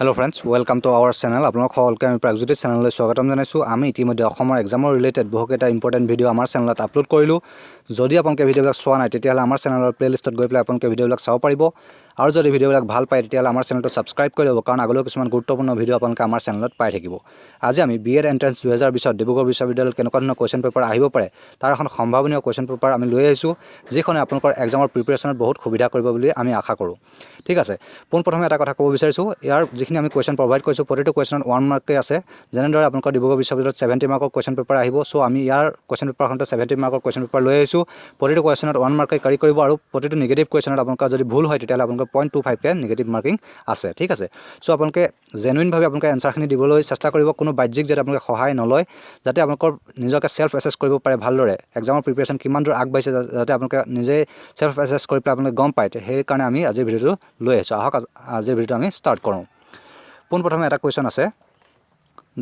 Hello friends, welcome to our channel. আপোনালোক সকলোকে আমি প্ৰাগজ্যোতিষ চেনেললৈ স্বাগতম জনাইছো। আমি ইতিমধ্যে অসমৰ এক্সামৰ ৰিলেটেড বহুকেইটা ইম্পৰ্টেণ্ট ভিডিঅ' আমাৰ চেনেলত আপলোড কৰিলোঁ। যদি আপোনালোকে ভিডিঅ'বিলাক চোৱা নাই তেতিয়াহ'লে আমাৰ চেনেলৰ প্লেলিষ্টত গৈ পেলাই আপোনালোকে ভিডিঅ'বিলাক চাব পাৰিব। আৰু যদি ভিডিঅ'বিলাক ভাল পায় তেতিয়াহ'লে আমাৰ চেনেলটো ছাবস্ক্ৰাইব কৰি ল'ব, কাৰণ আগলৈও কিছুমান গুৰুত্বপূৰ্ণ ভিডিঅ' আপোনালোকে আমাৰ চেনেলত পাই থাকিব। আজি আমি BEd এণ্ট্ৰেন্স 2020 ডিব্ৰুগড় বিশ্ববিদ্যালয়ত কেনেকুৱা ধৰণৰ কুৱেশ্যন পেপাৰ আহিব পাৰে তাৰ এখন সম্ভাৱনীয় কুৱেশ্যন পেপাৰ আমি লৈ আহিছোঁ, যিখনে আপোনালোকৰ এক্সামৰ প্ৰিপেৰেশ্যনত বহুত সুবিধা কৰিব বুলি আমি আশা কৰোঁ। ঠিক আছে, পোনপ্ৰথমে এটা কথা ক'ব বিচাৰিছোঁ, ইয়াৰ যিখিনি আমি কুৱেশ্যন প্ৰভাইড কৰিছোঁ প্ৰতিটো কুৱেশ্যনত 1 মাৰ্কে আছে। যেনেদৰে আপোনালোকৰ ডিব্ৰুগড় বিশ্ববিদ্যালয়ত 70 মাৰ্কৰ কুৱেশ্যন পেপাৰ আহিব। চ' আমি ইয়াৰ কুৱেশ্যন পেপাৰখনতে 70 মাৰ্কৰ কুৱেশ্যন পেপাৰ লৈ আহিছোঁ। প্ৰতিটো কুৱেশ্যনত 1 মাৰ্কে কাৰি কৰিব, আৰু প্ৰতিটো নিগেটিভ কুৱেশ্যনত আপোনালোকৰ যদি ভুল হয় তেতিয়াহ'লে আপোনালোকৰ 0.25কে নিগেটিভ মাৰ্কিং আছে। ঠিক আছে, চ' আপোনালোকে জেনুইনভাৱে আপোনালোকে এনচাৰখিনি দিবলৈ চেষ্টা কৰিব, কোনো বাহ্যিক যাতে আপোনালোকে সহায় নলয়, যাতে আপোনালোকৰ নিজকে চেল্ফ এছেছ কৰিব পাৰে ভালদৰে, এক্সামৰ প্ৰিপেৰেশ্যন কিমান দূৰ আগবাঢ়িছে যাতে আপোনালোকে নিজে চেল্ফ এছেছ কৰি পেলাই আপোনালোকে গম পায়। সেইকাৰণে আমি আজিৰ ভিডিঅ'টো লৈ আহিছোঁ। আহক আজিৰ ভিডিঅ'টো আমি ষ্টাৰ্ট কৰোঁ। পোনপ্ৰথমে এটা কুৱেশ্যন আছে,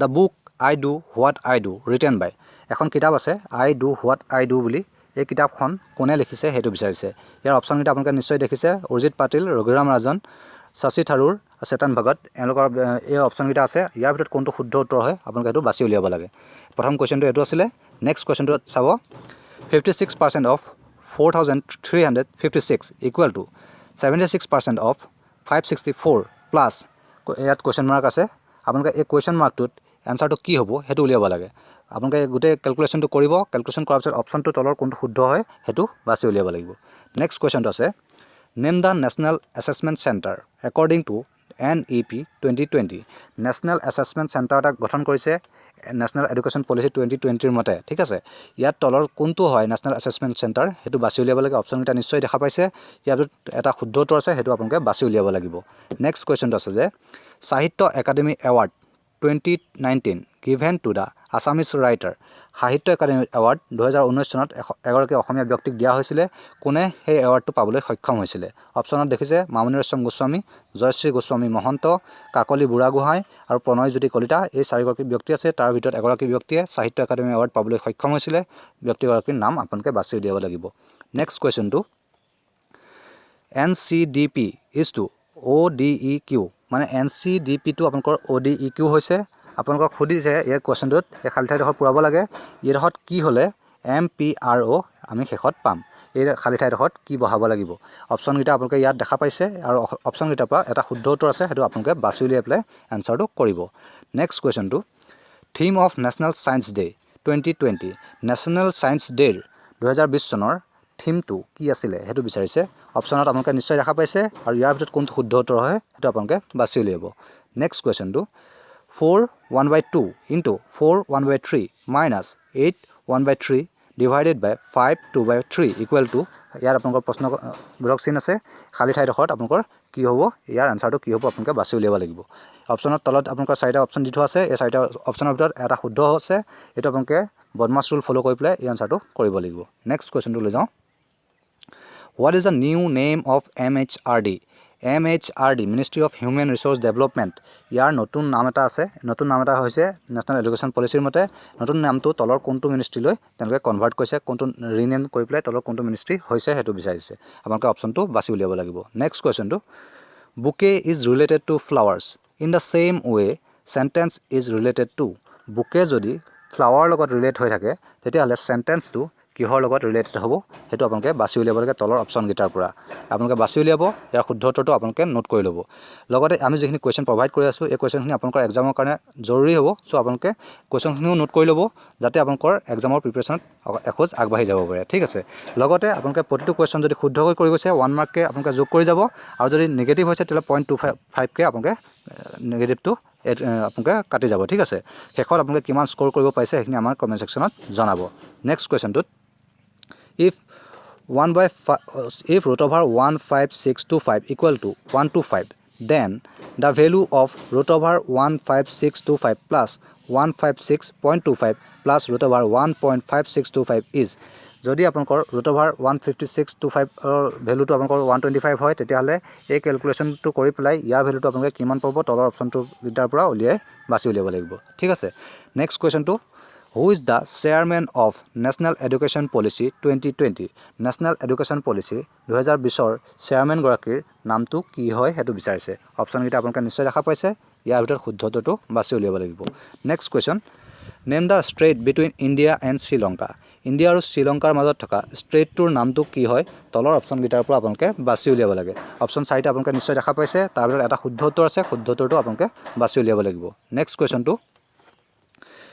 the book I do what I do written by. এখন কিতাপ আছে I do what I do বুলি। এই কিতাপখন কোনে লিখিছে সেইটো বিচাৰিছে। ইয়াৰ অপশ্যনকেইটা আপোনালোকে নিশ্চয় দেখিছে, উৰ্জিত পাটিল, ৰঘুৰাম ৰাজন, শশী থাৰুৰ, চেতন ভগত, এওঁলোকৰ এই অপশ্যনকেইটা আছে। ইয়াৰ ভিতৰত কোনটো শুদ্ধ উত্তৰ হয় আপোনালোকে এইটো বাছি উলিয়াব লাগে। প্ৰথম কুৱেশ্যনটো এইটো আছিলে। নেক্সট কুৱেশ্যনটো চাব, 56% of 4356 equal to 76% of 564 plus, ইয়াত কুৱেশ্যন মাৰ্ক আছে। আপোনালোকে এই কুৱেশ্যন মাৰ্কটোত এনচাৰটো কি হ'ব সেইটো উলিয়াব লাগে। আপোনালোকে গোটেই কেলকুলেশ্যনটো কৰিব, কেলকুলেশ্যন কৰাৰ পিছত অপশ্যনটো তলৰ কোনটো শুদ্ধ হয় সেইটো বাছি উলিয়াব লাগিব। নেক্সট কুৱেশ্যনটো আছে, name the national assessment centre according to NEP 2020। National assessment centre এটা গঠন কৰিছে নেশ্যনেল এডুকেশ্যন পলিচি 2020ৰ মতে। ঠিক আছে, ইয়াত তলৰ কোনটো হয় নেশ্যনেল এছেছমেণ্ট চেণ্টাৰ সেইটো বাছি উলিয়াব লাগে। অপশ্যনকেইটা নিশ্চয় দেখা পাইছে, ইয়াৰ ভিতৰত এটা শুদ্ধ উত্তৰ আছে, সেইটো আপোনালোকে বাছি উলিয়াব লাগিব। নেক্সট কুৱেশ্যনটো আছে যে সাহিত্য academy award 2019 given to the Assamese writer. সাহিত্য একাডেমী এৱাৰ্ড 2019 চনত এগৰাকী অসমীয়া ব্যক্তিক দিয়া হৈছিলে। কোনে সেই এৱাৰ্ডটো পাবলৈ সক্ষম হৈছিলে? অপশ্যনত দেখিছে মামণি ৰয়ছম গোস্বামী, জয়শ্ৰী গোস্বামী মহন্ত, কাকলি বুঢ়াগোহাঁই আৰু প্ৰণয়জ্যোতি কলিতা। এই চাৰিগৰাকী ব্যক্তি আছে, তাৰ ভিতৰত এগৰাকী ব্যক্তিয়ে সাহিত্য একাডেমী এৱাৰ্ড পাবলৈ সক্ষম হৈছিলে। ব্যক্তিগৰাকীৰ নাম আপোনালোকে বাছি উলিয়াব লাগিব। নেক্সট কুৱেশ্যনটো, NCDP ইজ টু ODEQ, মানে NCDPটো আপোনালোকৰ ODEQ হৈছে। আপোনালোকক সুধিছে এই কুৱেশ্যনটোত এই খালী ঠাইডোখৰ পূৰাব লাগে। এইডোখৰত কি হ'লে MPRO আমি শেষত পাম, এই খালী ঠাইডোখৰত কি বহাব লাগিব। অপশ্যনকেইটা আপোনালোকে ইয়াত দেখা পাইছে, আৰু অপশ্যনকেইটাৰ পৰা এটা শুদ্ধ উত্তৰ আছে, সেইটো আপোনালোকে বাছি উলিয়াই পেলাই এনচাৰটো কৰিব। নেক্সট কুৱেশ্যনটো, theme of national science day 2020। National science ডে'ৰ 2020 চনৰ থিমটো কি আছিলে সেইটো বিচাৰিছে। অপশ্যনত আপোনালোকে নিশ্চয় দেখা পাইছে, আৰু ইয়াৰ ভিতৰত কোনটো শুদ্ধ উত্তৰ হয় সেইটো আপোনালোকে বাছি উলিয়াব। নেক্সট কুৱেশ্যনটো, 4 1/2 into 4 1/3 minus 8 1/3 divided by 5 2/3 equal to, ইয়াত আপোনালোকৰ প্ৰশ্নবোধক চিন আছে। খালী ঠাইডোখৰত আপোনালোকৰ কি হ'ব, ইয়াৰ এনচাৰটো কি হ'ব আপোনালোকে বাছি উলিয়াব লাগিব। অপশ্যনৰ তলত আপোনালোকৰ 4টা অপশ্যন দি থোৱা আছে। এই 4টা অপশ্যনৰ ভিতৰত এটা শুদ্ধ আছে, এইটো আপোনালোকে বদমাছ ৰুল ফ'ল' কৰি পেলাই এই এনচাৰটো কৰিব লাগিব। নেক্সট কুৱেশ্যনটো লৈ যাওঁ, what is the new name of MHRD? MHRD ministry of human research development. ইয়াৰ নতুন নাম এটা আছে, নতুন নাম এটা হৈছে নেশ্যনেল এডুকেশ্যন পলিচিৰ মতে। নতুন নামটো তলৰ কোনটো মিনিষ্ট্ৰীলৈ তেওঁলোকে কনভাৰ্ট কৰিছে, কোনটো ৰিনেম কৰি পেলাই তলৰ কোনটো মিনিষ্ট্ৰী হৈছে সেইটো বিচাৰিছে। আপোনালোকে অপশ্যনটো বাছি উলিয়াব লাগিব। নেক্সট কুৱেশ্যনটো, bouquet is related to flowers in the same way sentence is related to. Bouquet যদি ফ্লাৱাৰ লগত ৰিলেট হৈ থাকে তেতিয়াহ'লে চেণ্টেন্সটো কিহৰ লগত ৰিলেটেড হ'ব সেইটো আপোনালোকে বাছি উলিয়াব লাগে তলৰ অপশ্যনকেইটাৰ পৰা। আপোনালোকে বাছি উলিয়াব, ইয়াৰ শুদ্ধ উত্তৰটো আপোনালোকে নোট কৰি ল'ব। লগতে আমি যিখিনি কুৱেশ্যন প্ৰভাইড কৰি আছোঁ, এই কুৱেশ্যনখিনি আপোনালোকৰ এক্সামৰ কাৰণে জৰুৰী হ'ব। চ' আপোনালোকে কুৱেশ্যনখিনিও নোট কৰি ল'ব, যাতে আপোনালোকৰ এক্সামৰ প্ৰিপেৰেশ্যনত এখোজ আগবাঢ়ি যাব পাৰে। ঠিক আছে, লগতে আপোনালোকে প্ৰতিটো কুৱেশ্যন যদি শুদ্ধকৈ কৰি গৈছে 1 মাৰ্ককে আপোনালোকে যোগ কৰি যাব, আৰু যদি নিগেটিভ হৈছে তেতিয়াহ'লে 0.25কে আপোনালোকে নিগেটিভটো আপোনালোকে কাটি যাব। ঠিক আছে, শেষত আপোনালোকে কিমান স্ক'ৰ কৰিব পাৰিছে সেইখিনি আমাৰ কমেণ্ট ছেকশ্যনত জনাব। নেক্সট কুৱেশ্যনটোত, if root over 15625 equal to 125, then the value of root over 15625 plus 156.25 plus root over 1.5625 is। যদি আপোনালোকৰ root over 15625ৰ ভেলুটো আপোনালোকৰ 125 হয় তেতিয়াহ'লে এই কেলকুলেশ্যনটো কৰি পেলাই ইয়াৰ ভেলুটো আপোনালোকে কিমান পাব তলৰ অপশ্যনটোৰ পৰা উলিয়াই বাছি উলিয়াব লাগিব। ঠিক আছে, নেক্সট কুৱেশ্যনটো, who is the chairman of national education policy 2020 national education policy 2020ৰ চেয়াৰমেনগৰাকীৰ নামটো কি হয় সেইটো বিচাৰিছে অপশ্যনকেইটা আপোনালোকে নিশ্চয় দেখা পাইছে ইয়াৰ ভিতৰত শুদ্ধটো বাছি উলিয়াব লাগিব next question name the strait between India and Sri Lanka India আৰু শ্ৰীলংকাৰ মাজত থকা ষ্ট্ৰেইটটোৰ নামটো কি হয় তলৰ অপশ্যনকেইটাৰ পৰা আপোনালোকে বাছি উলিয়াব লাগে অপশ্যন 4টা আপোনালোকে নিশ্চয় দেখা পাইছে তাৰ ভিতৰত এটা শুদ্ধ উত্তৰ আছে শুদ্ধ উত্তৰটো আপোনালোকে বাছি উলিয়াব লাগিব নেক্সট কুৱেশ্যনটো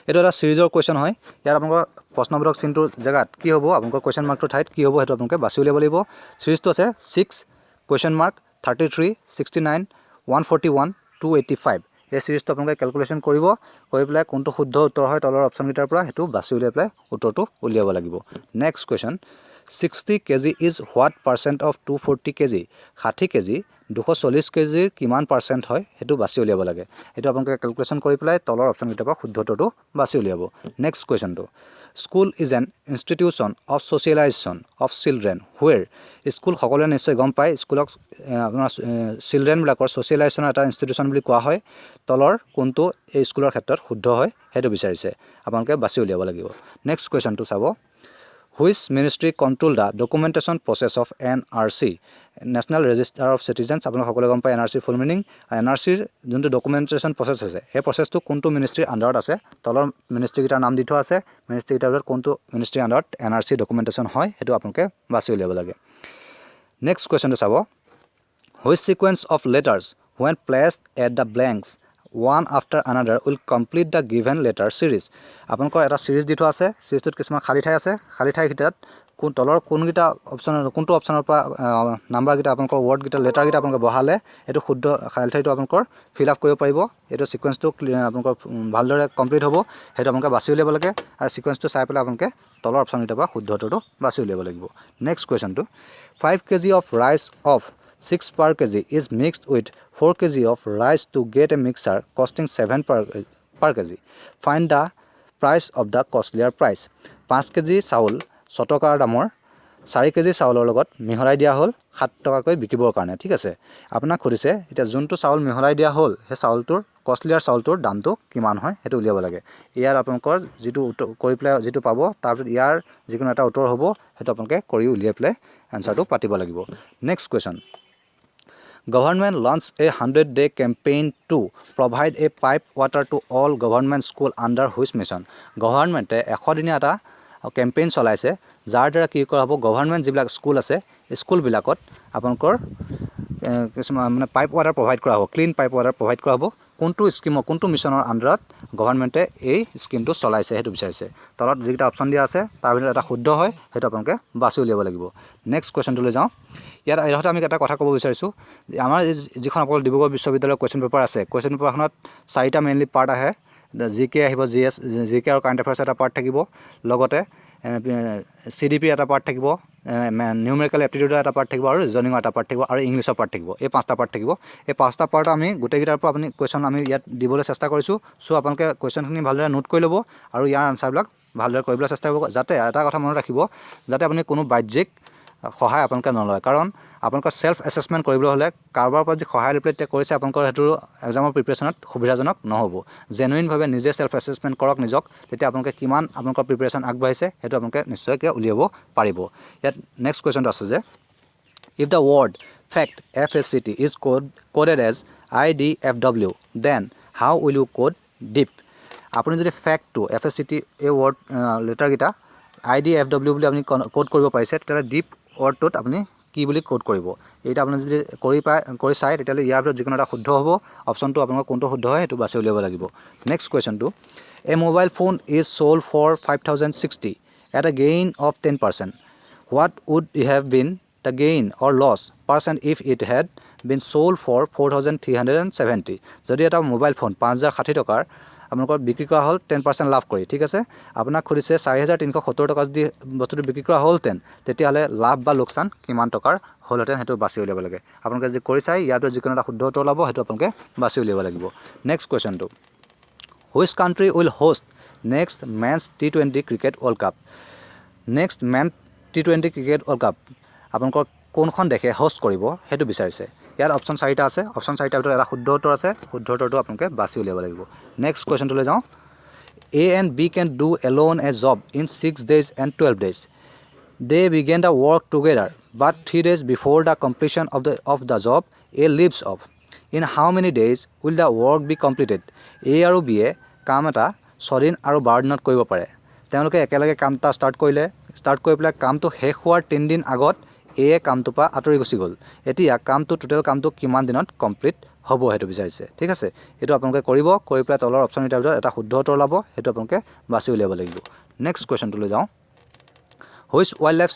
এইটো এটা সিৰিজৰ কুৱেশ্যন হয় ইয়াত আপোনালোকৰ প্ৰশ্নবোধক চিনটোৰ জেগাত কি হ'ব আপোনালোকৰ কুৱেশ্যন মাৰ্কটোৰ ঠাইত কি হ'ব সেইটো আপোনালোকে বাছি উলিয়াব লাগিব সিৰিজটো আছে 6 কুৱেশ্যন মাৰ্ক 33 69 141 285 এই সিৰিজটো আপোনালোকে ক্যালকুলেশ্যন কৰিব কৰি পেলাই কোনটো শুদ্ধ উত্তৰ হয় তলৰ অপশ্যনকেইটাৰ পৰা সেইটো বাছি উলিয়াই পেলাই উত্তৰটো উলিয়াব লাগিব next question 60 kg is what percent of 240 kg 60 kg 240 kgৰ কিমান পাৰ্চেণ্ট হয় সেইটো বাছি উলিয়াব লাগে এইটো আপোনালোকে ক্যালকুলেশ্যন কৰি পেলাই তলৰ অপশ্যনকেইটাৰ পৰা শুদ্ধ উত্তৰটো বাছি উলিয়াব নেক্সট কুৱেশ্যনটো school is an institution of socialization of children where school সকলোৱে নিশ্চয় গম পায় স্কুলক আপোনাৰ চিলড্ৰেনবিলাকৰ ছ'চিয়েলাইজেশ্যনৰ এটা ইনষ্টিটিউশ্যন বুলি কোৱা হয় তলৰ কোনটো এই স্কুলৰ ক্ষেত্ৰত শুদ্ধ হয় সেইটো বিচাৰিছে আপোনালোকে বাছি উলিয়াব লাগিব নেক্সট কুৱেশ্যনটো চাব Which ministry control the documentation process of NRC National Register of Citizens আপোনালোক সকলোৱে গম পায় NRC ফুল মিনিং NRCৰ যোনটো ডকুমেণ্টেশ্যন প্ৰচেছ আছে সেই প্ৰচেছটো কোনটো মিনিষ্ট্ৰীৰ আণ্ডাৰত আছে তলৰ মিনিষ্ট্ৰীকেইটাৰ নাম দি থোৱা আছে মিনিষ্ট্ৰীকেইটাৰ ভিতৰত কোনটো মিনিষ্ট্ৰীৰ আণ্ডাৰত NRC ডকুমেণ্টেশ্যন হয় সেইটো আপোনালোকে বাছি উলিয়াব লাগে নেক্সট কুৱেশ্যনটো চাব Which sequence of letters when placed at the blanks one after another will complete the given letter series আপোনালোকৰ এটা সিৰিজ দি থোৱা আছে সিৰিজটোত কিছুমান খালী ঠাই আছে খালী ঠাই ভিতৰত কোন তলৰ কোনকেইটা অপশ্যন কোনটো অপশ্যনৰ পৰা নাম্বাৰকেইটা আপোনালোকৰ ৱৰ্ডকেইটা লেটাৰকেইটা আপোনালোকে বহালে এইটো শুদ্ধ খালী ঠাইটো আপোনালোকৰ ফিল আপ কৰিব পাৰিব এইটো সিকুৱেন্সটো আপোনালোকৰ ভালদৰে কমপ্লিট হ'ব সেইটো আপোনালোকে বাছি উলিয়াব লাগে আৰু সিকুৱেন্সটো চাই পেলাই আপোনালোকে তলৰ অপশ্যনকেইটাৰ পৰা শুদ্ধ উত্তৰটো বাছি উলিয়াব লাগিব next কুৱেশ্যনটো 5 kg of rice of 6 per kg is mixed with 4 kg of rice to get a mixture costing 7 per kg. Find the price of the costlier price. 5 kg চাউল 6 টকাৰ দামৰ 4 kg চাউলৰ লগত মিহলাই দিয়া হ'ল 7 টকাকৈ বিকিবৰ কাৰণে ঠিক আছে আপোনাক খুদিছে এতিয়া যোনটো চাউল মিহলাই দিয়া হ'ল সেই চাউলটোৰ কষ্টলিয়াৰ চাউলটোৰ দামটো কিমান হয় সেইটো উলিয়াব লাগে ইয়াৰ আপোনালোকৰ যেটো কৰি প্লে যেটো পাব তাৰপিছত ইয়াৰ যিকোনো এটা উত্তৰ হ'ব সেইটো আপোনালোকে কৰি উলিয়াই প্লে আনসাৰটো পাতিব লাগিব next question Government launched a 100-day campaign to provide a pipe water to all government school under which mission? Government 100 দিনীয়া এটা কেম্পেইন চলাইছে যাৰ দ্বাৰা কি কৰা হ'ব গভৰ্ণমেণ্ট যিবিলাক স্কুল আছে স্কুলবিলাকত আপোনালোকৰ কিছুমান মানে পাইপ ৱাটাৰ প্ৰভাইড কৰা হ'ব ক্লিন পাইপ ৱাটাৰ প্ৰভাইড কৰা হ'ব কোনটো স্কিমৰ কোনটো মিছনৰ আণ্ডাৰত গভৰ্ণমেণ্টে এই স্কিমটো চলাইছে সেইটো বিচাৰিছে তলত যিকেইটা অপশ্যন দিয়া আছে তাৰ ভিতৰত এটা শুদ্ধ হয় সেইটো আপোনালোকে বাছি উলিয়াব লাগিব নেক্সট কুৱেশ্যনটোলৈ যাওঁ ইয়াত এইহতে আমি এটা কথা ক'ব বিচাৰিছোঁ আমাৰ যিখন অকল ডিব্ৰুগড় বিশ্ববিদ্যালয়ৰ কুৱেশ্যন পেপাৰ আছে কুৱেশ্যন পেপাৰখনত 4টা মেইনলি পাৰ্ট আহে জিকে আহিব জিকে আৰু কাৰেণ্ট এফেয়াৰ্ছ এটা পাৰ্ট থাকিব লগতে CDP এটা পাৰ্ট থাকিব নিউমেৰিকেল এপ্টিটিউডৰ এটা পাৰ্ট থাকিব আৰু ৰিজনিঙৰ এটা পাৰ্ট থাকিব আৰু ইংলিছৰ পাৰ্ট থাকিব এই 5টা পাৰ্ট থাকিব এই 5টা পাৰ্ট আমি গোটেইকেইটাৰ পৰা আপুনি কুৱেশ্যন আমি ইয়াত দিবলৈ চেষ্টা কৰিছোঁ সো আপোনালোকে কুৱেশ্যনখিনি ভালদৰে নোট কৰি ল'ব আৰু ইয়াৰ আনসাৰবিলাক ভালদৰে কৰিবলৈ চেষ্টা কৰিব যাতে এটা কথা মনত ৰাখিব যাতে আপুনি কোনো বাহ্যিক সহায় আপোনালোকে নলয় কাৰণ আপোনালোকৰ সেলফ এসেসমেন্ট কৰিবলৈ হ'লে কাৰোবাৰ পৰা যি সহায় লৈ পেলাই কৰিছে আপোনালোকৰ হেতু এক্সামৰ প্ৰিপাৰেচনত সুবিধাজনক নহ'ব জেনুইন ভাৱে নিজে সেলফ এসেসমেন্ট কৰক নিজক তেতিয়া আপোনালোকে কিমান আপোনালোকৰ প্ৰিপাৰেচন আগবাঢ়িছে হেতু আপোনালোকে নিশ্চয়কৈ উলিয়াব পাৰিব ইয়াত নেক্সট কুৱেশ্যনটো আছে যে if the word fact FACT is coded as IDFW then how will you code deep আপুনি যদি ফ্যাক্ট টু FACT এই ওয়ার্ড লেটাৰ গিটা IDFW বুলি আপুনি কোড কৰিব পাৰিছে তেতিয়া ডিপ ওয়াৰ্ডটোত আপুনি কি বুলি কোড কৰিব এটা আপুনি যদি কৰি চাই তেতিয়া ইয়াৰ ভিতৰত যিকোনো এটা শুদ্ধ হ'ব অপচনটো আপোনালোকৰ কোনটো শুদ্ধ হয় সেইটো বাছি উলিয়াব লাগিব নেক্সট কুৱেশ্যনটো a mobile phone is sold for 5060 at a gain of 10% what would have been the gain or loss percent if it had been sold for 4370 যদি এটা মোবাইল ফোন 5060 টকাৰ আপোনালোকৰ বিক্ৰী কৰা হ'ল 10% লাভ কৰি ঠিক আছে আপোনাক খুদিছে 4370 টকা যদি বস্তুটো বিক্ৰী কৰা হ'লতেন তেতিয়াহলে লাভ বা লোকসান কিমান টকাৰ হ'লতেন হেতু বাছি উলিয়াব লাগে আপোনালোকে যদি কৰি চাই ইয়াত যিকোনো এটা শুদ্ধ উত্তৰ লাভ হেতু আপোনালোকে বাছি উলিয়াব লাগিব next কুৱেশ্যনটো which country will host next men's T20 cricket world cup next men T20 cricket world cup আপোনালোকৰ কোনখন দেশে হোষ্ট কৰিব হেতু বিচাৰিছে ইয়াৰ অপচন 4টা আছে অপচন 4টাৰ ভিতৰত এটা শুদ্ধ উত্তৰ আছে শুদ্ধ উত্তৰটো আপোনালোকে বাছি উলিয়াব লাগিব নেক্সট কুৱেশ্যনটোলৈ যাওঁ A and B can do alone a job in 6 days and 12 days. They began the work together, but 3 days before the completion of the job, A leaves off. In how many days will the work be completed? A আৰু B এ কাম এটা 6 দিন আৰু 12 দিনত কৰিব পাৰে। তেওঁলোকে একেলগে কাম এটা ষ্টাৰ্ট কৰি পেলাই কামটো শেষ হোৱাৰ 3 দিন আগত A এ কামটোৰ পৰা আঁতৰি গুচি গ'ল। এতিয়া টোটেল কামটো কিমান দিনত কমপ্লিট হ'ব সেইটো বিচাৰিছে। ঠিক আছে, এইটো আপোনালোকে কৰিব, কৰি পেলাই তলৰ অপশ্যনকেইটাৰ ভিতৰত এটা শুদ্ধ উত্তৰ ওলাব, সেইটো আপোনালোকে বাছি উলিয়াব লাগিব। নেক্সট কুৱেশ্যনটোলৈ যাওঁ। Which wildlife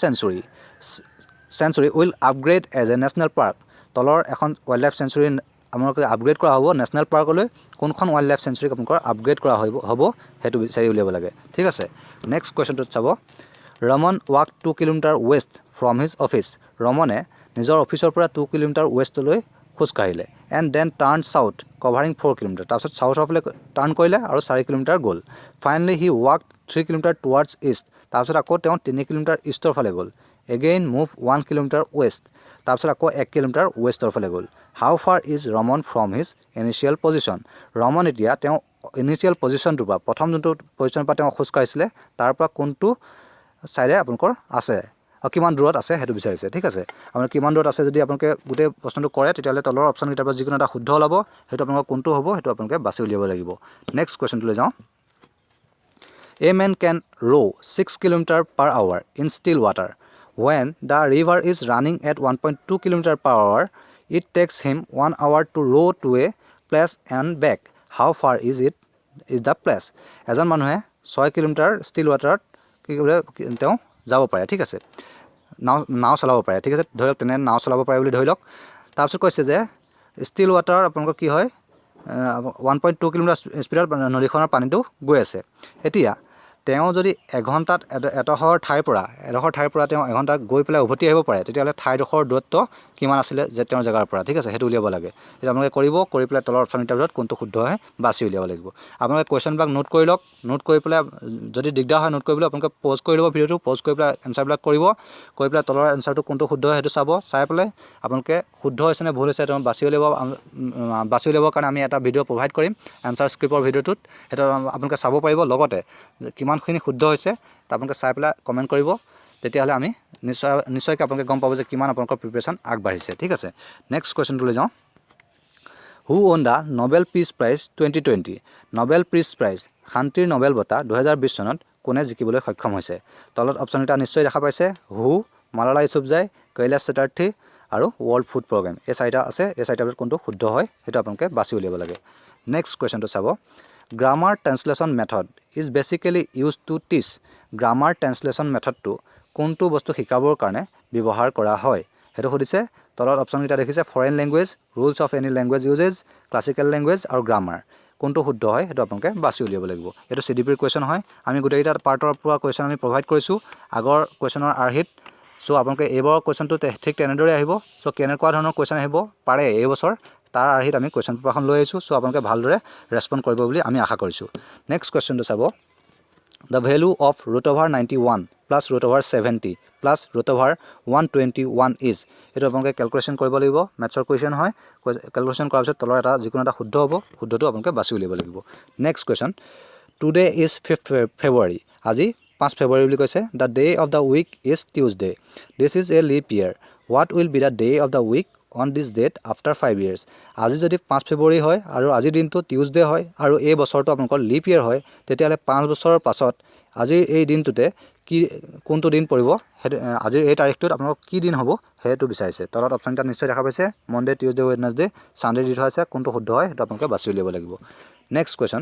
sanctuary will upgrade as a national park? তলৰ এখন ৱাইল্ড লাইফ চেঞ্চুৰী আপোনালোকে আপগ্ৰেড কৰা হ'ব নেশ্যনেল পাৰ্কলৈ। কোনখন ৱাইল্ড লাইফ চেঞ্চুৰীক আপোনালোকৰ আপগ্ৰেড কৰা হ'ব সেইটো বিচাৰি উলিয়াব লাগে। ঠিক আছে, নেক্সট কুৱেশ্যনটোত চাব। Raman walk 2 kilometre west from his office. ৰমনে নিজৰ অফিচৰ পৰা 2 কিলোমিটাৰ ৱেষ্টলৈ খোজকাঢ়িলে। And then turn south covering 4 kilometre. তাৰপিছত চাউথৰ ফালে টাৰ্ণ কৰিলে আৰু 4 কিলোমিটাৰ গ'ল। Finally he walk 3 kilometre towards east. তাৰপিছত আকৌ তেওঁ 3 কিলোমিটাৰ ইষ্টৰ ফালে গ'ল। Again move 1 kilometre west. তাৰপিছত আকৌ 1 কিলোমিটাৰ ৱেষ্টৰ ফালে গ'ল। How far is Raman from his initial position? Raman এতিয়া তেওঁ ইনিচিয়েল পজিশ্যনটোৰ পৰা প্ৰথম যোনটো পজিশ্যনৰ পৰা তেওঁ খোজকাঢ়িছিলে তাৰ পৰা কোনটো ছাইডে আপোনালোকৰ আছে আৰু কিমান দূৰত আছে সেইটো বিচাৰিছে। ঠিক আছে, আপোনাৰ কিমান দূৰত আছে যদি আপোনালোকে গোটেই প্ৰশ্নটো কৰে তেতিয়াহ'লে তলৰ অপশ্যনকেইটাৰ পৰা যিকোনো এটা শুদ্ধ ওলাব, সেইটো আপোনালোকৰ কোনটো হ'ব সেইটো আপোনালোকে বাছি উলিয়াব লাগিব। নেক্সট কুৱেশ্যনটোলৈ যাওঁ। A man can row 6 km/h in still water. When the river is running at 1.2 km/h, it takes him 1 hour to row to a place and back. How far is the place? এজন মানুহে 6 kilometre still ৱাটাৰত কি বোলে তেওঁ যাব পাৰে। ঠিক আছে, নাও চলাব পাৰে। ঠিক আছে, ধৰি লওক তেনে নাও চলাব পাৰে বুলি ধৰি লওক। তাৰপিছত কৈছে যে ষ্টিল ৱাটাৰ আপোনালোকৰ কি হয় 1.2 কিলোমিটাৰ স্পীডত নদীখনৰ পানীটো গৈ আছে। এতিয়া তেওঁ যদি এঘণ্টাত এডোখৰ ঠাইৰ পৰা তেওঁ এঘণ্টাত গৈ পেলাই উভতি আহিব পাৰে, তেতিয়াহ'লে ঠাইডোখৰ দূৰত্ব কিমান আছিলে যে তেওঁৰ জেগাৰ পৰা। ঠিক আছে, সেইটো উলিয়াব লাগে। এতিয়া আপোনালোকে কৰি পেলাই তলৰ অপশ্যনকেইটাৰ ভিতৰত কোনটো শুদ্ধ হয় বাছি উলিয়াব লাগিব। আপোনালোকে কুৱেশ্যনবিলাক নোট কৰি লওক। নোট কৰি পেলাই যদি দিগদাৰ হয় নোট কৰিবলৈ আপোনালোকে প'জ কৰি ল'ব ভিডিঅ'টো, প'জ কৰি পেলাই এনচাৰবিলাক কৰি পেলাই তলৰ এনচাৰটো কোনটো শুদ্ধ হয় সেইটো চাব। চাই পেলাই আপোনালোকে শুদ্ধ হৈছে নে ভুল হৈছে সেইটো বাছি উলিয়াবৰ কাৰণে আমি এটা ভিডিঅ' প্ৰভাইড কৰিম এনচাৰ স্ক্ৰিপ্টৰ ভিডিঅ'টোত। সেইটো আপোনালোকে চাব পাৰিব। লগতে কিমানখিনি শুদ্ধ হৈছে আপোনালোকে চাই পেলাই কমেণ্ট কৰিব, তেতিয়াহ'লে আমি নিশ্চয়কৈ আপোনালোকে গম পাব যে কিমান আপোনালোকৰ প্ৰিপেৰেশ্যন আগবাঢ়িছে। ঠিক আছে, নেক্সট কুৱেশ্যনটোলৈ যাওঁ। Who won the Nobel peace prize 2020? Nobel peace prize শান্তিৰ নবেল বঁটা 2020 চনত কোনে জিকিবলৈ সক্ষম হৈছে? তলত অপশ্যনকেইটা নিশ্চয় দেখা পাইছে। হু, মালালা ইউছুফজাই, কৈলাশ চেটাৰ্থী আৰু ৱৰ্ল্ড ফুড প্ৰগ্ৰেম। এই চাৰিটা আছে। এই চাৰিটাৰ ভিতৰত কোনটো শুদ্ধ হয় সেইটো আপোনালোকে বাছি উলিয়াব লাগে। নেক্সট কুৱেশ্যনটো চাব। Grammar translation method is basically use to teach. Grammar translation মেথডটো কোনটো বস্তু শিকাবৰ কাৰণে ব্যৱহাৰ কৰা হয় সেইটো সুধিছে। তলত অপশ্যনকেইটা দেখিছে foreign language, rules of any language uses, classical language আৰু গ্ৰামাৰ। কোনটো শুদ্ধ হয় সেইটো আপোনালোকে বাছি উলিয়াব লাগিব। এইটো CDPৰ কুৱেশ্যন হয়। আমি গোটেইকেইটা পাৰ্টৰ পৰা কুৱেশ্যন আমি প্ৰভাইড কৰিছোঁ আগৰ কুৱেশ্যনৰ আৰ্হিত। চ' আপোনালোকে এইবাৰৰ কুৱেশ্যনটো ঠিক তেনেদৰে আহিব। চ' কেনেকুৱা ধৰণৰ কুৱেশ্যন আহিব পাৰে এই বছৰ তাৰ আৰ্হিত আমি কুৱেশ্যন পেপাৰখন লৈ আহিছোঁ। চ' আপোনালোকে ভালদৰে ৰেছপণ্ড কৰিব বুলি আমি আশা কৰিছোঁ। নেক্সট কুৱেশ্যনটো চাব। The value of √91 plus √70 plus √121 is. এইটো আপোনালোকে কেলকুলেশ্যন কৰিব লাগিব। মেথছৰ কুৱেশ্যন হয়। কেলকুলেশ্যন কৰাৰ পিছত তলৰ যিকোনো এটা শুদ্ধ হ'ব, শুদ্ধটো আপোনালোকে বাছি উলিয়াব লাগিব। Next question. Today is 5 February. আজি 5 ফেব্ৰুৱাৰী বুলি কৈছে। The day of the week is Tuesday. This is a leap year. What will be the day of the week on this date after 5 years? আজি যদি 5 ফেব্ৰুৱাৰী হয় আৰু আজিৰ দিনটো টিউজডে হয় আৰু এই বছৰটো আপোনালোকৰ লিপ ইয়েৰ হয়, তেতিয়াহ'লে 5 বছৰৰ পাছত আজিৰ এই দিনটোতে কোনটো দিন পৰিব, সেইটো আজিৰ এই তাৰিখটোত আপোনালোকৰ কি দিন হ'ব সেইটো বিচাৰিছে। তলত অপশ্যনকেইটা নিশ্চয় দেখা পাইছে। মনডে, টিউজডে, ৱেডনেছডে, ছানডে দি থোৱা আছে। কোনটো শুদ্ধ হয় সেইটো আপোনালোকে বাছি উলিয়াব লাগিব। Next question.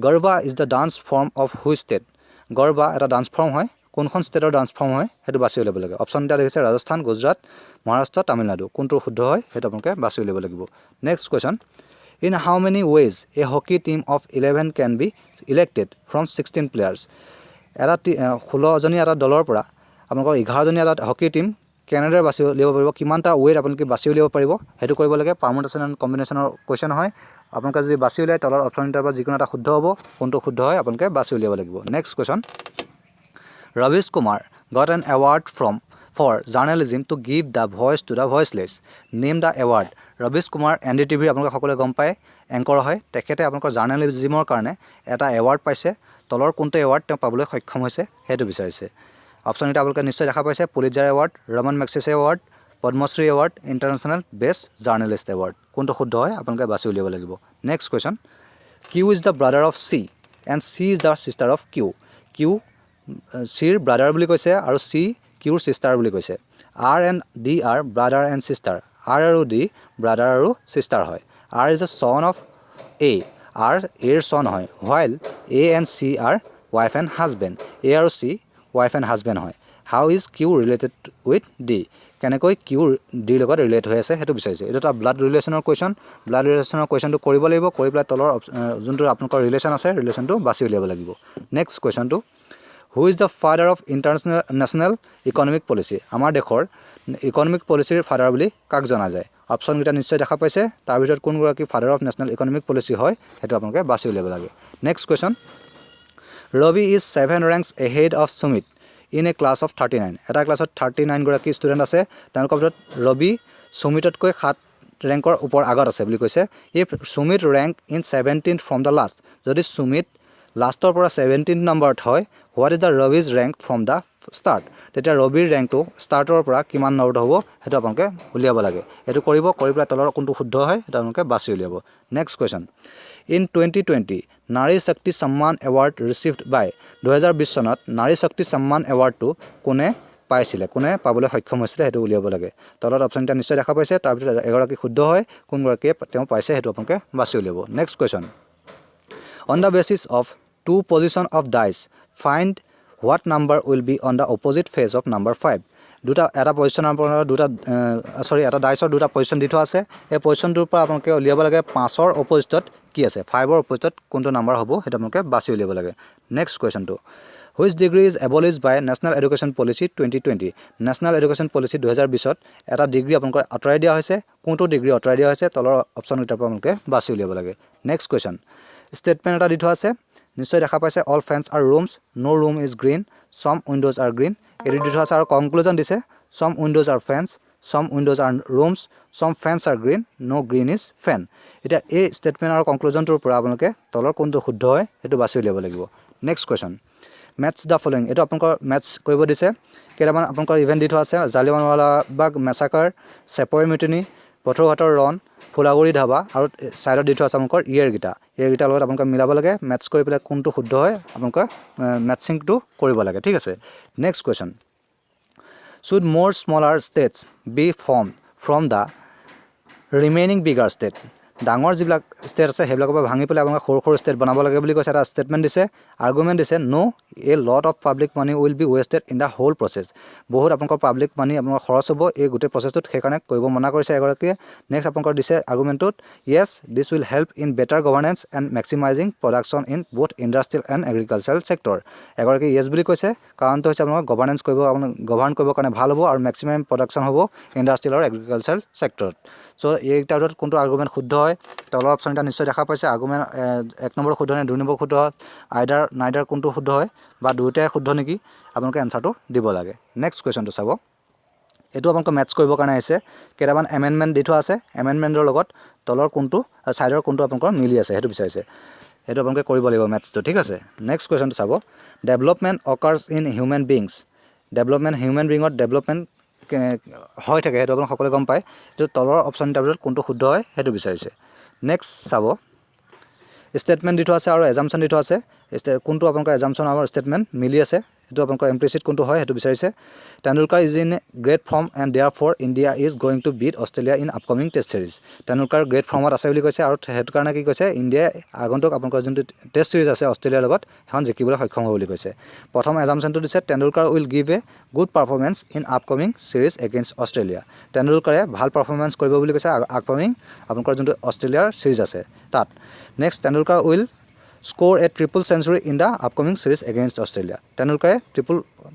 Garba is the dance form of which state? Garba এটা ডান্স ফৰ্ম হয়। কোনখন ষ্টেটৰ ডান্স ফৰ্ম হয় সেইটো বাছি উলিয়াব লাগে। অপশ্যনকেইটা দেখিছে ৰাজস্থান, গুজৰাট, মহাৰাষ্ট্ৰ, তামিলনাডু। কোনটো শুদ্ধ হয় সেইটো আপোনালোকে বাছি উলিয়াব লাগিব। Next question. In how many ways a hockey team of 11 can be elected from 16 players? এটা 16জনীয়া এটা দলৰ পৰা আপোনালোকৰ 11জনীয়া এটা হকী টীম কেনেদৰে বাছি উলিয়াব পাৰিব, কিমানটা ৱেত আপোনালোকে বাছি উলিয়াব পাৰিব সেইটো কৰিব লাগে। পাৰ্মুটেশ্যন এণ্ড কম্বিনেশ্যনৰ কুৱেশ্যন হয়। আপোনালোকে যদি বাছি উলিয়াই তলৰ অপশ্যনকেইটাৰ পৰা যিকোনো এটা শুদ্ধ হ'ব, কোনটো শুদ্ধ হয় আপোনালোকে বাছি উলিয়াব লাগিব। Next question. Ravish Kumar got an award for journalism to give the voice to the voiceless. Name the award. Ravish Kumar NDTV আপোনালোকে সকলোৱে গম পায় এংকৰ হয় তেখেতে আপোনালোকৰ জাৰ্নেলিজিমৰ কাৰণে এটা এৱাৰ্ড পাইছে তলৰ কোনটো এৱাৰ্ড তেওঁ পাবলৈ সক্ষম হৈছে সেইটো বিচাৰিছে অপশ্যন এটা আপোনালোকে নিশ্চয় দেখা পাইছে Pulitzer award Ramon Magsaysay award Padma Shri award international best journalist award কোনটো শুদ্ধ হয় আপোনালোকে বাছি উলিয়াব লাগিব next question Q is the brother of C and C is the sister of Q Q চিৰ ব্ৰাদাৰ বুলি কৈছে আৰু চি কিউৰ ছিষ্টাৰ বুলি কৈছে R and D R brother and sister R আৰু ডি ব্ৰাদাৰ আৰু ছিষ্টাৰ হয় R is a son of a R এৰ ছন হয় while A and C are wife and husband A আৰু চি ৱাইফ এণ্ড হাজবেণ্ড হয় how is Q related with D কেনেকৈ Q ডিৰ লগত ৰিলেট হৈ আছে সেইটো বিচাৰিছে এইটো এটা ব্লাড ৰিলেশ্যনৰ কুৱেশ্যন ব্লাড ৰিলেশ্যনৰ কুৱেশ্যনটো কৰিব লাগিব কৰি পেলাই তলৰ যোনটো আপোনালোকৰ ৰিলেশ্যন আছে ৰিলেশ্যনটো বাছি উলিয়াব লাগিব নেক্সট কুৱেশ্যনটো who is the father of international economic policy আমাৰ দেশৰ ইকনমিক পলিচিৰ ফাদাৰ বুলি কাক জনা যায় অপশ্যনকেইটা নিশ্চয় দেখা পাইছে তাৰ ভিতৰত কোনগৰাকী father of national economic policy হয় সেইটো আপোনালোকে বাছি উলিয়াব লাগে next question Ravi is 7 ranks ahead of Sumit in a class of 39 এটা ক্লাছত 39 গৰাকী ষ্টুডেণ্ট আছে তেওঁলোকৰ ভিতৰত ৰবি সুমিততকৈ 7 ৰেংকৰ ওপৰ আগত আছে বুলি কৈছে if Sumit rank in 17 from the last যদি সুমিত লাষ্টৰ পৰা 17 নম্বৰত হয় what is the Ravi's rank from the start তেতিয়া ৰবিৰ ৰেংকটো ষ্টাৰ্টৰ পৰা কিমান নম্বৰত হ'ব সেইটো আপোনালোকে উলিয়াব লাগে এইটো কৰিব কৰি পেলাই তলৰ কোনটো শুদ্ধ হয় সেইটো আপোনালোকে বাছি উলিয়াব নেক্সট কুৱেশ্যন ইন 2020 নাৰী শক্তি সন্মান এৱাৰ্ড ৰিচিভড বাই 2020 চনত নাৰী শক্তি সন্মান এৱাৰ্ডটো কোনে পাইছিলে কোনে পাবলৈ সক্ষম হৈছিলে সেইটো উলিয়াব লাগে তলত অপশ্যনটা নিশ্চয় দেখা পাইছে তাৰ ভিতৰত এগৰাকী শুদ্ধ হয় কোনগৰাকীয়ে তেওঁ পাইছে সেইটো আপোনালোকে বাছি উলিয়াব next question on the basis of two position of dice find what number will be on the opposite face of number 5 এটা পজিশ্যনৰ পৰা এটা ডাইচৰ দুটা পজিশ্যন দি থোৱা আছে এই পজিশ্যনটোৰ পৰা আপোনালোকে উলিয়াব লাগে 5ৰ অপজিটত কি আছে 5ৰ অপজিটত কোনটো নাম্বাৰ হ'ব সেইটো আপোনালোকে বাছি উলিয়াব লাগে নেক্সট কুৱেশ্যনটো which degree is abolish by national education policy 2020 national education policy 2020ত এটা ডিগ্ৰী আপোনালোকৰ আঁতৰাই দিয়া হৈছে কোনটো ডিগ্ৰী আঁতৰাই দিয়া হৈছে তলৰ অপশ্যনকেইটাৰ পৰা আপোনালোকে বাছি উলিয়াব লাগে নেক্সট কুৱেশ্যন ষ্টেটমেণ্ট এটা দি থোৱা আছে নিশ্চয় দেখা পাইছে all fans are rooms no room is green some windows are green এইটো দি থোৱা আছে আৰু কনক্লুজন দিছে some windows are fans some windows are rooms some fans are green no green is fan এতিয়া এই ষ্টেটমেণ্ট আৰু কনক্লুজনটোৰ পৰা আপোনালোকে তলৰ কোনটো শুদ্ধ হয় সেইটো বাছি উলিয়াব লাগিব next question maths the following এইটো আপোনালোকৰ মেথছ কৰিব দিছে কেইটামান আপোনালোকৰ ইভেণ্ট দি থোৱা আছে জালিৱানৱালাবাগ মেছাকাৰ চেপৰ মিউটিনি পথৰুঘাটৰ ৰণ ফুলাগুৰি ধাবা আৰু ছাইডত দি থোৱা আছে আপোনালোকৰ ইয়েৰকেইটাৰ লগত আপোনালোকে মিলাব লাগে মেথছ কৰি পেলাই কোনটো শুদ্ধ হয় আপোনালোকে মেথছিংটো কৰিব লাগে ঠিক আছে next question should more smaller states be from the remaining bigger state ডাঙৰ যিবিলাক ষ্টেট আছে সেইবিলাকৰ পৰা ভাঙি পেলাই আপোনালোকে সৰু সৰু ষ্টেট বনাব লাগে বুলি কৈছে এটা ষ্টেটমেণ্ট দিছে আৰ্গুমেণ্ট দিছে no a lot of public money will be wasted in the whole process বহুত আপোনালোকৰ পাব্লিক মানি আপোনালোকৰ খৰচ হ'ব এই গোটেই প্ৰচেছটোত সেইকাৰণে কৰিব মনা কৰিছে এগৰাকীয়ে নেক্সট আপোনালোকৰ দিছে আৰ্গুমেণ্টটোত yes this will help in better governance and maximising production in both industrial and agricultural sector এগৰাকী য়েছ বুলি কৈছে কাৰণটো হৈছে আপোনালোকৰ গভাৰ্নেন্স কৰিব গভাৰ্ণ কৰিবৰ কাৰণে ভাল হ'ব আৰু মেক্সিমাম প্ৰডাকশ্যন হ'ব ইণ্ডাষ্ট্ৰিয়েল আৰু এগ্ৰিকালচাৰেল ছেক্টৰত চ' এইকেইটাৰ ভিতৰত কোনটো আৰ্গুমেণ্ট শুদ্ধ হয় তলৰ অপশ্যনটা নিশ্চয় দেখা পাইছে আৰ্গুমেণ্ট 1 নম্বৰ শুদ্ধ নে 2 নম্বৰ শুদ্ধ হয় নাইডাৰ কোনটো শুদ্ধ হয় বা দুয়োটাই শুদ্ধ নেকি আপোনালোকে এনচাৰটো দিব লাগে নেক্সট কুৱেশ্যনটো চাব এইটো আপোনালোকে মেথছ কৰিবৰ কাৰণে আহিছে কেইটামান এমেণ্ডমেণ্ট দি থোৱা আছে এমেণ্ডমেণ্টৰ লগত তলৰ কোনটো ছাইডৰ কোনটো আপোনালোকৰ মিলি আছে সেইটো বিচাৰিছে সেইটো আপোনালোকে কৰিব লাগিব মেথছটো ঠিক আছে নেক্সট কুৱেশ্যনটো চাব development occurs in human beings development human বিঙত ডেভেলপমেণ্ট হৈ থাকে সেইটো আপোনালোকে সকলোৱে গম পায় এইটো তলৰ অপশ্যনটাৰ ভিতৰত কোনটো শুদ্ধ হয় সেইটো বিচাৰিছে নেক্সট চাব ষ্টেটমেণ্ট দি থোৱা আছে আৰু এজামশ্যন দি থোৱা আছে কোনটো আপোনালোকৰ এজামশ্যন আৰু ষ্টেটমেণ্ট মিলি আছে সেইটো আপোনালোকৰ ইমপ্লিচিট কোনটো হয় সেইটো বিচাৰিছে Tendulkar is in great form and therefore India is going to beat Australia in upcoming test series Tendulkar great ফৰ্মত আছে বুলি কৈছে আৰু সেইটো কাৰণে কি কৈছে ইণ্ডিয়াই আগন্তুক আপোনালোকৰ যোনটো টেষ্ট চিৰিজ আছে অষ্ট্ৰেলিয়াৰ লগত সেইখন জিকিবলৈ সক্ষম হ'ব বুলি কৈছে প্ৰথম এজামশ্যনটো দিছে Tendulkar will give a good performance in upcoming series against Australia তেণ্ডুলকাৰে ভাল পাৰফৰ্মেঞ্চ কৰিব বুলি কৈছে আপকামিং আপোনালোকৰ যোনটো অষ্ট্ৰেলিয়াৰ চিৰিজ আছে তাত next Tendulkar will score a triple century in the upcoming series against Australia তেণ্ডুলকাৰে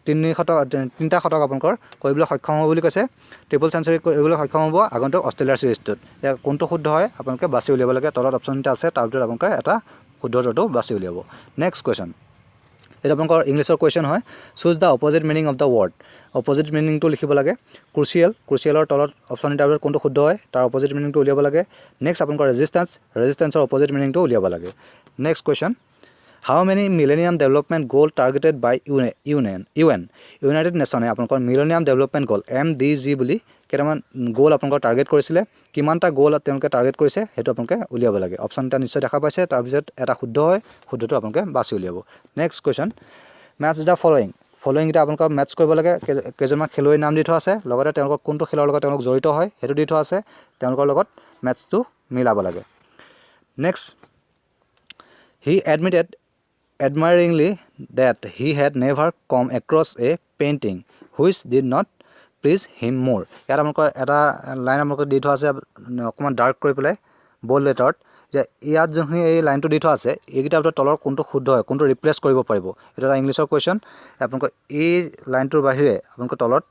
তিনিটা শতক আপোনালোকৰ কৰিবলৈ সক্ষম হ'ব বুলি কৈছে ট্ৰিপল চেঞ্চুৰী কৰিবলৈ সক্ষম হ'ব আগন্তুক অষ্ট্ৰেলিয়াৰ চিৰিজটোত এতিয়া কোনটো শুদ্ধ হয় আপোনালোকে বাছি উলিয়াব লাগে তলত অপশ্যনটা আছে তাৰ ভিতৰত আপোনালোকে এটা শুদ্ধটো বাছি উলিয়াব নেক্সট কুৱেশ্যন এটা আপোনালোকৰ ইংলিছৰ কুৱেশ্যন হয় choose the opposite meaning of the word opposite মিনিংটো লিখিব লাগে ক্ৰুচিয়েলৰ তলত অপশ্যন দুটাৰ ভিতৰত কোনটো শুদ্ধ হয় তাৰ অপজিট মিনিংটো উলিয়াব লাগে নেক্সট আপোনালোকৰ ৰেজিষ্টেঞ্চৰ অপজিট মিনিংটো উলিয়াব লাগে নেক্সট কুৱেশ্যন হাউ মেনি মিলেনিয়াম ডেভেলপমেণ্ট গ'ল টাৰ্গেটেড বাই ইউনাইটেড নেশ্যনে আপোনালোকৰ মিলেনিয়াম ডেভেলপমেণ্ট গ'ল MDG বুলি কেইটামান গ'ল আপোনালোকৰ টাৰ্গেট কৰিছিলে কিমানটা গ'ল তেওঁলোকে টাৰ্গেট কৰিছে সেইটো আপোনালোকে উলিয়াব লাগে অপশ্যন এটা নিশ্চয় দেখা পাইছে তাৰপিছত এটা শুদ্ধ হয় শুদ্ধটো আপোনালোকে বাছি উলিয়াব নেক্সট কুৱেশ্যন মেথছ দ্য ফলোয়িংকেইটা আপোনালোকৰ মেথছ কৰিব লাগে কেইজনমান খেলুৱৈৰ নাম দি থোৱা আছে লগতে তেওঁলোকৰ কোনটো খেলৰ লগত তেওঁলোক জড়িত হয় সেইটো দি থোৱা আছে তেওঁলোকৰ লগত মেথছটো মিলাব লাগে next he admitted admiringly that he had never come across a painting which did not please him more ইয়াত আপোনালোকৰ এটা লাইন আপোনালোকক দি থোৱা আছে অকণমান ডাৰ্ক কৰি পেলাই বল্ড লেটাৰত যে ইয়াত যোনখিনি এই লাইনটো দি থোৱা আছে এইকেইটাৰ ভিতৰত তলৰ কোনটো শুদ্ধ হয় কোনটো ৰিপ্লেচ কৰিব পাৰিব এইটো এটা ইংলিছৰ কুৱেশ্যন আপোনালোকৰ এই লাইনটোৰ বাহিৰে আপোনালোকৰ তলত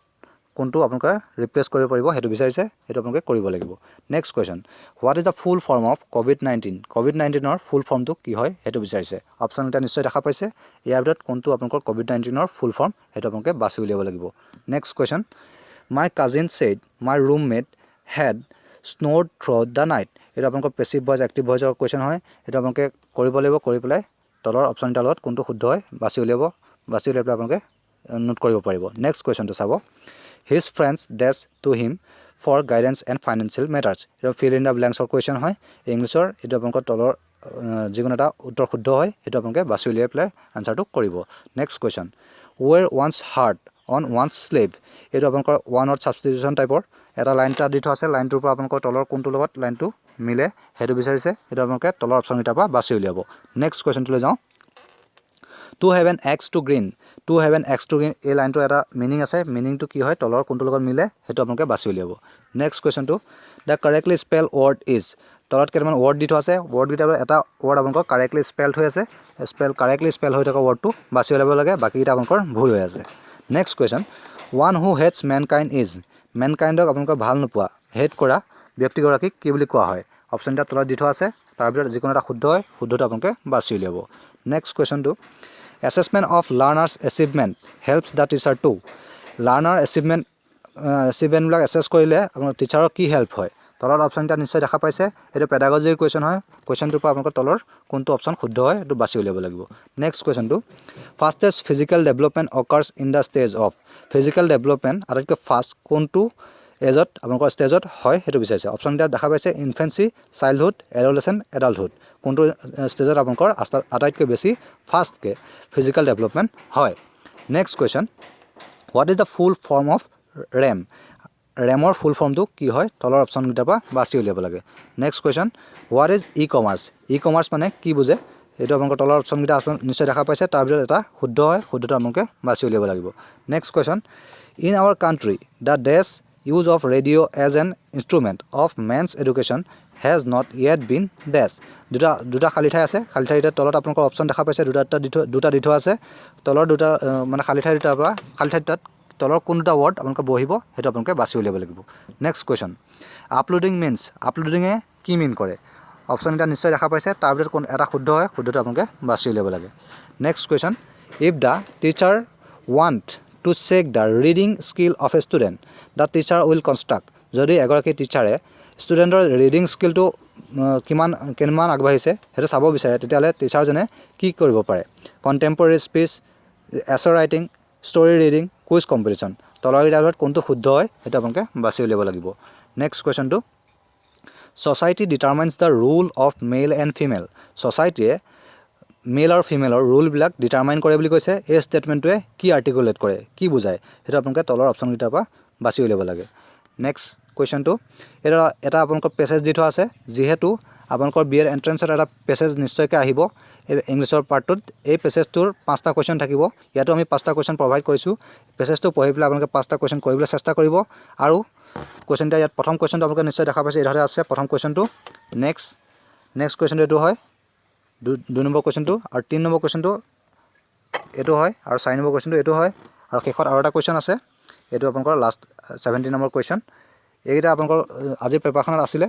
কোনটো আপোনালোকে ৰিপ্লেচ কৰিব পাৰিব সেইটো বিচাৰিছে সেইটো আপোনালোকে কৰিব লাগিব next question what is the full form of ক'ভিড-19ৰ ফুল ফৰ্মটো কি হয় সেইটো বিচাৰিছে অপশ্যন এটা নিশ্চয় দেখা পাইছে ইয়াৰ ভিতৰত কোনটো আপোনালোকৰ ক'ভিড-19ৰ ফুল ফৰ্ম সেইটো আপোনালোকে বাছি উলিয়াব লাগিব next question my cousin said my roommate had snored through the night এইটো আপোনালোকৰ পেছিভ ভইচ এক্টিভ ভইচৰ কুৱেশ্যন হয় সেইটো আপোনালোকে কৰিব লাগিব কৰি পেলাই তলৰ অপশ্যন এটাৰ লগত কোনটো শুদ্ধ হয় বাছি উলিয়াই পেলাই আপোনালোকে নোট কৰিব পাৰিব নেক্সট কুৱেশ্যনটো চাব his friends dash to him for guidance and financial matters এটা fill in the blanks or question হয় ইংলিছৰ এটো আপোনালোকৰ তলৰ যিকোনো এটা উত্তৰ শুদ্ধ হয় এটো আপোনালোকে বাছি উলিয়াই পেলাই আনসাৰটো কৰিব next question where one's heart on one's sleeve এটো আপোনালোকৰ one word substitution টাইপৰ এটা লাইন এটা দি থোৱা আছে লাইনটোৰ পৰা আপোনালোকৰ তলৰ কোনটো লগত লাইনটো মিলে হেতু বিচাৰিছে এটো আপোনালোকে তলৰ অপচন কেইটাৰ পৰা বাছি উলিয়াব নেক্সট কুৱেশ্যনটোলৈ যাওঁ to have an axe to green এই লাইনটো এটা মিনিং আছে মিনিংটো কি হয় তলৰ কোনটো লগত মিলে হেতু আপোনালোকে বাছি উলিয়াব নেক্সট কুৱেশ্যনটো the correctly spell word is তলত কেইটামান ৱৰ্ড দি থোৱা আছে ৱৰ্ড কেইটাৰ এটা ৱৰ্ড আপোনালোকৰ কাৰেক্টলি স্পেলড হৈ আছে কাৰেক্টলি স্পেল হৈ থকা ৱৰ্ডটো বাছি উলিয়াব লাগে বাকিকেইটা আপোনালোকৰ ভুল হৈ আছে next question one who hates মেনকাইণ্ডক আপোনালোকৰ ভাল নোপোৱা হেট কৰা ব্যক্তিগৰাকীক কি বুলি কোৱা হয় অপশ্যন এটা তলত দি থোৱা আছে তাৰ ভিতৰত যিকোনো এটা শুদ্ধ হয় শুদ্ধটো আপোনালোকে বাছি উলিয়াব next কুৱেশ্যনটো assessment of learners achievement helps the teacher to learner achievement assess কৰিলে আপোনাৰ টিচাৰৰ কি হেল্প হয় তলৰ অপশ্যন এটা নিশ্চয় দেখা পাইছে এটো পেডাগজিৰ কুৱেশ্যন হয় কুৱেশ্যনটোৰ পৰা আপোনালোকৰ তলৰ কোনটো অপশ্যন শুদ্ধ হয় এটো বাছি উলিয়াব লাগিব নেক্সট কুৱেশ্যনটো fastest physical development occurs in the stage of physical development আটাইতকৈ ফাষ্ট কোনটো এজত আপোনালোকৰ ষ্টেজত হয় সেইটো বিচাৰিছে অপশ্যন এটা দেখা পাইছে ইনফেন্সি চাইল্ডহুড এডোলেচেণ্ট এডাল্টহুড কোনটো ষ্টেজত আপোনালোকৰ আটাইতকৈ বেছি ফাষ্টকৈ ফিজিক্যাল ডেভেলপমেণ্ট হয় next question what is the full form of ৰেমৰ ফুল ফৰ্মটো কি হয় তলৰ অপশ্যনকেইটাৰ পৰা বাছি উলিয়াব লাগে next question what is e commerce মানে কি বুজে এইটো আপোনালোকৰ তলৰ অপশ্যনকেইটা নিশ্চয় দেখা পাইছে তাৰ ভিতৰত এটা শুদ্ধ হয় শুদ্ধটো আপোনালোকে বাছি উলিয়াব লাগিব next question in our country the dash use of radio' as an instrument of men's education has not yet been dash দুটা খালী ঠাই আছে খালী ঠাইৰ তলত আপোনালোকৰ অপশ্যন দেখা পাইছে দুটা দি থোৱা আছে তলৰ দুটা মানে খালী ঠাই দুটাৰ পৰা খালী ঠাইত তলৰ কোন দুটা ৱৰ্ড আপোনালোকে বহিব সেইটো আপোনালোকে বাছি উলিয়াব লাগিব নেক্সট কুৱেশ্যন আপলোডিঙে কি মিন কৰে অপশ্যন এটা নিশ্চয় দেখা পাইছে তাৰ ভিতৰত কোন এটা শুদ্ধ হয় শুদ্ধটো আপোনালোকে বাছি উলিয়াব লাগে next question if the teacher want to check the reading skill of a student the teacher will construct যদি এগৰাকী টিচাৰে ষ্টুডেণ্টৰ ৰিডিং স্কিলটো কিমান আগবাঢ়িছে সেইটো চাব বিচাৰে তেতিয়াহ'লে টিচাৰজনে কি কৰিব পাৰে কণ্টেম্পৰেৰী স্পীচ এছৰ writing story reading quiz competition তলৰকেইটাৰ ভিতৰত কোনটো শুদ্ধ হয় সেইটো আপোনালোকে বাছি উলিয়াব লাগিব নেক্সট কুৱেশ্যনটো society determines the role of male and female ছ'চাইটিয়ে মেল আৰু ফিমেলৰ ৰুলবিলাক ডিটাৰমাইন কৰে বুলি কৈছে এই ষ্টেটমেণ্টটোৱে কি আৰ্টিকুলেট কৰে কি বুজায় সেইটো আপোনালোকে তলৰ অপশ্যনকেইটাৰ পৰা বাছি উলিয়াব লাগে নেক্সট কুৱেশ্যনটো এটা আপোনালোকৰ পেছেজ দি থোৱা আছে যিহেতু আপোনালোকৰ বিএৰ এণ্ট্ৰেঞ্চত এটা পেছেজ নিশ্চয়কৈ আহিব এই ইংলিছৰ পাৰ্টটোত এই পেছেজটোৰ 5টা কুৱেশ্যন থাকিব ইয়াতো আমি 5টা কুৱেশ্যন প্ৰভাইড কৰিছোঁ পেছেজটো পঢ়ি পেলাই আপোনালোকে 5টা কুৱেশ্যন কৰিবলৈ চেষ্টা কৰিব আৰু কুৱেশ্যনটা ইয়াত প্ৰথম কুৱেশ্যনটো আপোনালোকে নিশ্চয় দেখা পাইছে এইদৰে আছে প্ৰথম কুৱেশ্যনটো নেক্সট কুৱেশ্যনটো এইটো হয় 2 নম্বৰ কুৱেশ্যনটো আৰু 3 নম্বৰ কুৱেশ্যনটো এইটো হয় আৰু 4 নম্বৰ কুৱেশ্যনটো এইটো হয় আৰু শেষত আৰু এটা কুৱেশ্যন আছে এইটো আপোনালোকৰ লাষ্ট 17 নম্বৰ কুৱেশ্যন এইকেইটা আপোনালোকৰ আজিৰ পেপাৰখনত আছিলে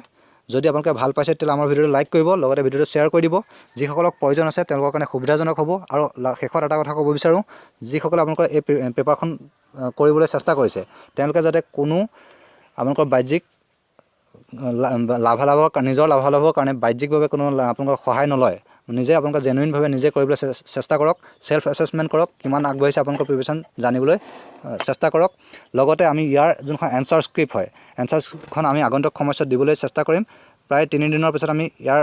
যদি আপোনালোকে ভাল পাইছে তেতিয়াহ'লে আমাৰ ভিডিঅ'টো লাইক কৰিব, লগতে ভিডিঅ'টো শ্বেয়াৰ কৰি দিব। যিসকলক প্ৰয়োজন আছে তেওঁলোকৰ কাৰণে সুবিধাজনক হ'ব। আৰু শেষত এটা কথা ক'ব বিচাৰোঁ, যিসকলে আপোনালোকৰ এই পেপাৰখন কৰিবলৈ চেষ্টা কৰিছে তেওঁলোকে যাতে কোনো আপোনালোকৰ বাহ্যিক নিজৰ লাভালাভৰ কাৰণে বাহ্যিকভাৱে কোনো আপোনালোকৰ সহায় নলয়। নিজে আপোনালোকে জেনুইনভাৱে নিজে কৰিবলৈ চেষ্টা কৰক, ছেল্ফ এছেছমেণ্ট কৰক, কিমান আগবাঢ়িছে আপোনালোকৰ প্ৰিপেৰেশ্যন জানিবলৈ চেষ্টা কৰক। লগতে আমি ইয়াৰ যোনখন এনচাৰ স্ক্ৰিপ্ট হয়, এনচাৰ স্ক্ৰিপ্টখন আমি আগন্তুক সময়ছোৱাত দিবলৈ চেষ্টা কৰিম। প্ৰায় 3 দিনৰ পিছত আমি ইয়াৰ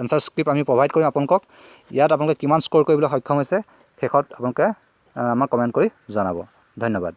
এনচাৰ স্ক্ৰিপ্ট আমি প্ৰভাইড কৰিম আপোনালোকক। ইয়াত আপোনালোকে কিমান স্ক'ৰ কৰিবলৈ সক্ষম হৈছে শেষত আপোনালোকে আমাক কমেণ্ট কৰি জনাব। ধন্যবাদ।